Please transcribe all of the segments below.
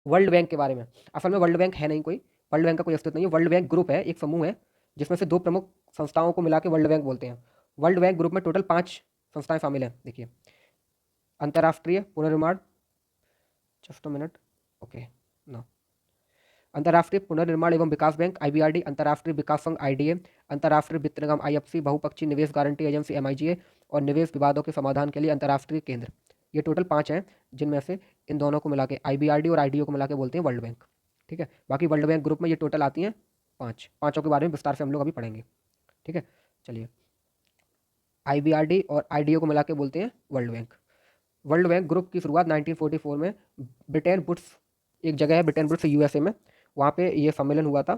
World bank के बारे में। असल में वर्ल्ड बैंक है नहीं कोई, वर्ल्ड बैंक का कोई अस्तित्व नहीं है। वर्ल्ड बैंक ग्रुप है, एक समूह है जिसमें से 2 प्रमुख संस्थाओं को मिला के वर्ल्ड बैंक बोलते हैं। वर्ल्ड बैंक ग्रुप में टोटल 5 संस्थाएँ शामिल हैं। देखिए, अंतर्राष्ट्रीय पुनर्निर्माण, just a minute, okay, no, अंतर्राष्ट्रीय पुनर्निर्माण एवं विकास बैंक आईबीआरडी, अंतर्राष्ट्रीय विकास संघ आईडीए, अंतर्राष्ट्रीय वित्त निगम आईएफसी, बहुपक्षीय निवेश गारंटी एजेंसी एमआईजीए और निवेश विवादों के समाधान के लिए अंतर्राष्ट्रीय केंद्र। ये टोटल 5 हैं, जिनमें से इन दोनों को मिला के आईबीआरडी और आईडीओ को मिला के बोलते हैं वर्ल्ड बैंक। ठीक है, बाकी वर्ल्ड बैंक ग्रुप में ये टोटल आती हैं 5, पाँचों के बारे में विस्तार से हम लोग अभी पढ़ेंगे। ठीक है, चलिए, आईबीआरडी और आईडीओ को मिला के बोलते हैं World bank. World Bank group की शुरुआत 1944 में ब्रिटेन वुड्स, एक जगह है ब्रिटेन वुड्स यूएसए में, वहाँ पे ये सम्मेलन हुआ था।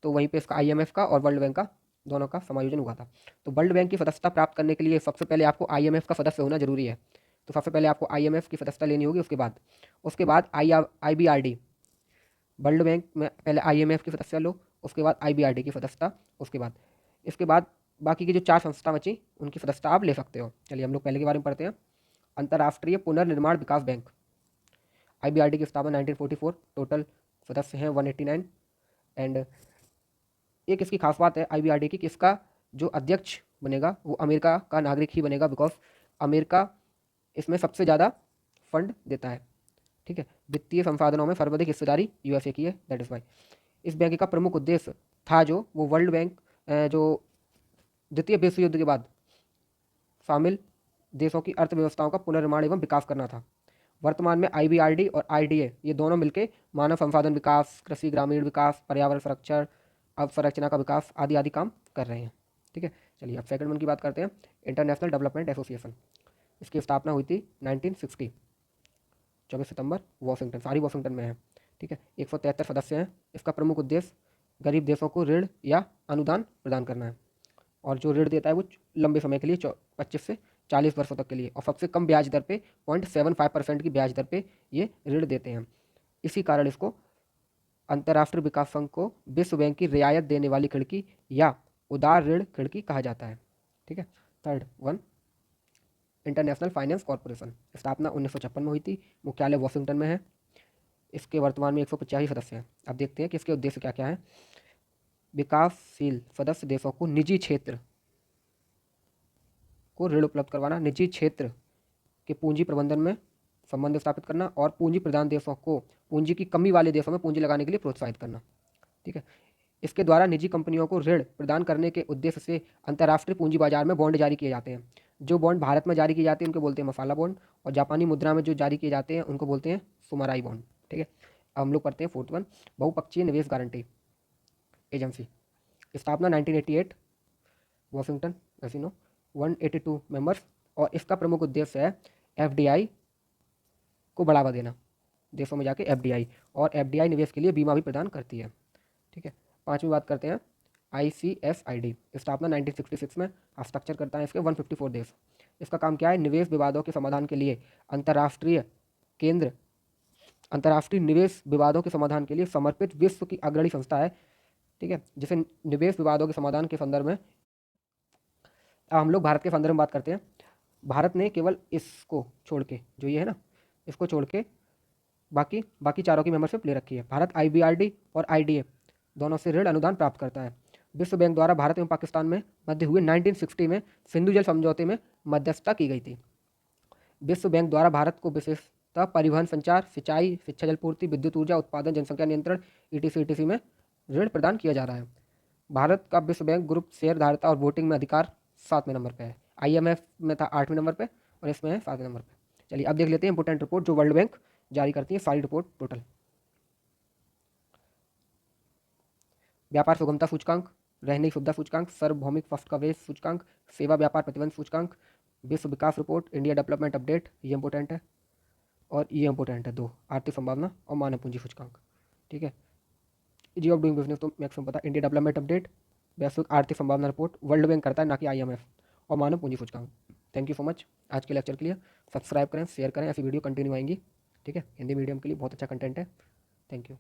तो वहीं पे इसका आईएमएफ का और वर्ल्ड बैंक का दोनों का समायोजन हुआ था। तो वर्ल्ड बैंक की सदस्यता प्राप्त करने के लिए सबसे पहले आपको आईएमएफ का सदस्य होना जरूरी है। तो सबसे पहले आपको आईएमएफ की सदस्यता लेनी होगी। उसके बाद आईबीआरडी, वर्ल्ड बैंक में पहले आईएमएफ की सदस्यता लो, उसके बाद आईबीआरडी की सदस्यता, इसके बाद बाकी की जो 4 संस्था बची उनकी सदस्यता आप ले सकते हो। चलिए हम लोग पहले के बारे में पढ़ते हैं। अंतर्राष्ट्रीय पुनर्निर्माण विकास बैंक, आईबीआरडी की स्थापना 1944, टोटल सदस्य हैं 189। एंड एक इसकी खास बात है आईबीआरडी की कि इसका जो अध्यक्ष बनेगा वो अमेरिका का नागरिक ही बनेगा, बिकॉज अमेरिका इसमें सबसे ज़्यादा फंड देता है। ठीक है, वित्तीय संसाधनों में सर्वाधिक हिस्सेदारी यूएसए की है, दैट इज़ वाई। इस बैंक का प्रमुख उद्देश्य था जो वो वर्ल्ड बैंक जो द्वितीय विश्व युद्ध के बाद शामिल देशों की अर्थव्यवस्थाओं का पुनर्निर्माण एवं विकास करना था। वर्तमान में आईबीआरडी और आईडीए ये दोनों मिलकर मानव संसाधन विकास, कृषि ग्रामीण विकास, पर्यावरण संरक्षण, अवसंरचना का विकास आदि आदि काम कर रहे हैं। ठीक है, चलिए अब सेकंड वन की बात करते हैं। इंटरनेशनल डेवलपमेंट एसोसिएशन, इसकी स्थापना हुई थी 1960, 24 सितंबर, वॉशिंगटन, सारी वॉशिंगटन में है। ठीक है, 173 सदस्य हैं। इसका प्रमुख उद्देश्य गरीब देशों को ऋण या अनुदान प्रदान करना है, और जो ऋण देता है वो लंबे समय के लिए 25 से 40 वर्षों तक के लिए, और सबसे कम ब्याज दर पे 0.75% की ब्याज दर पे ये ऋण देते हैं। इसी कारण इसको अंतर्राष्ट्रीय विकास संघ को विश्व बैंक की रियायत देने वाली खिड़की या उदार ऋण खिड़की कहा जाता है। ठीक है, third one, international finance corporation, स्थापना 1956 में हुई थी, मुख्यालय वॉशिंगटन में है। इसके वर्तमान में 185 सदस्य हैं। अब देखते हैं कि इसके उद्देश्य क्या क्या है। विकासशील सदस्य देशों को निजी क्षेत्र को ऋण उपलब्ध करवाना, निजी क्षेत्र के पूंजी प्रबंधन में संबंध स्थापित करना, और पूंजी प्रदान देशों को पूंजी की कमी वाले देशों में पूंजी लगाने के लिए प्रोत्साहित करना। ठीक है, इसके द्वारा निजी कंपनियों को ऋण प्रदान करने के उद्देश्य से अंतर्राष्ट्रीय पूंजी बाजार में बॉन्ड जारी किए जाते हैं। जो बॉन्ड भारत में जारी किए जाते हैं उनको बोलते हैं मसाला बॉन्ड, और जापानी मुद्रा में जो जारी किए जाते हैं उनको बोलते हैं सुमराई बॉन्ड। ठीक है, अब हम लोग पढ़ते हैं फोर्थ वन, बहुपक्षीय निवेश गारंटी एजेंसी, स्थापना 1988, वॉशिंगटन, ऐसी नो, 182 मेंबर्स, और इसका प्रमुख उद्देश्य है एफडीआई को बढ़ावा देना, देशों में जाके एफडीआई, और एफडीआई निवेश के लिए बीमा भी प्रदान करती है। ठीक है, पांचवी बात करते हैं आईसीएसआईडी, स्थापना 1966 में, हस्ताक्षर करता है इसके 154 देश। इसका काम क्या है, निवेश विवादों के समाधान के लिए अंतर्राष्ट्रीय केंद्र, अंतर्राष्ट्रीय निवेश विवादों के समाधान के लिए समर्पित विश्व की अग्रणी संस्था है। ठीक है, जिसे निवेश विवादों के समाधान के संदर्भ में, हम लोग भारत के संदर्भ में बात करते हैं। भारत ने केवल इसको छोड़ के, जो ये है ना, इसको छोड़ के बाकी बाकी चारों की मेंबरशिप ले रखी है। भारत आईबीआरडी और आईडीए दोनों से ऋण अनुदान प्राप्त करता है। विश्व बैंक द्वारा भारत एवं पाकिस्तान में मध्य हुए 1960 में सिंधु जल समझौते में मध्यस्थता की गई थी। विश्व बैंक द्वारा भारत को विशेषतः परिवहन, संचार, सिंचाई, शिक्षा जलपूर्ति, विद्युत ऊर्जा उत्पादन, जनसंख्या नियंत्रण, ईटीसी में ऋण प्रदान किया जा रहा है। भारत का विश्व बैंक ग्रुप शेयर धारता और वोटिंग में अधिकार 7वें नंबर पे है। आईएमएफ में था 8वें नंबर पे, और इसमें है 7वें नंबर पे। चलिए अब देख लेते हैं इंपोर्टेंट रिपोर्ट जो वर्ल्ड बैंक जारी करती है, सारी रिपोर्ट टोटल। व्यापार सुगमता सूचकांक, रहने की सुविधा सूचकांक, सार्वभौमिक फर्स्ट कवरेज सूचकांक, सेवा व्यापार प्रतिबंध सूचकांक, विश्व विकास रिपोर्ट, इंडिया डेवलपमेंट अपडेट, ये इंपॉर्टेंट है, और ये इंपॉर्टेंट है 2, आर्थिक संभावना और मानव पूंजी सूचकांक। ठीक है, इजी ऑफ डूइंग बिजनेस तो मैक्सिमम पता है, इंडिया डेवलपमेंट अपडेट, वैश्विक आर्थिक संभावना रिपोर्ट वर्ल्ड बैंक करता है, ना कि आईएमएफ, और मानव पूंजी सूचकांक। थैंक यू सो मच आज के लेक्चर के लिए। सब्सक्राइब करें, शेयर करें, ऐसी वीडियो कंटिन्यू आएंगी। ठीक है, हिंदी मीडियम के लिए बहुत अच्छा कंटेंट है। Thank you.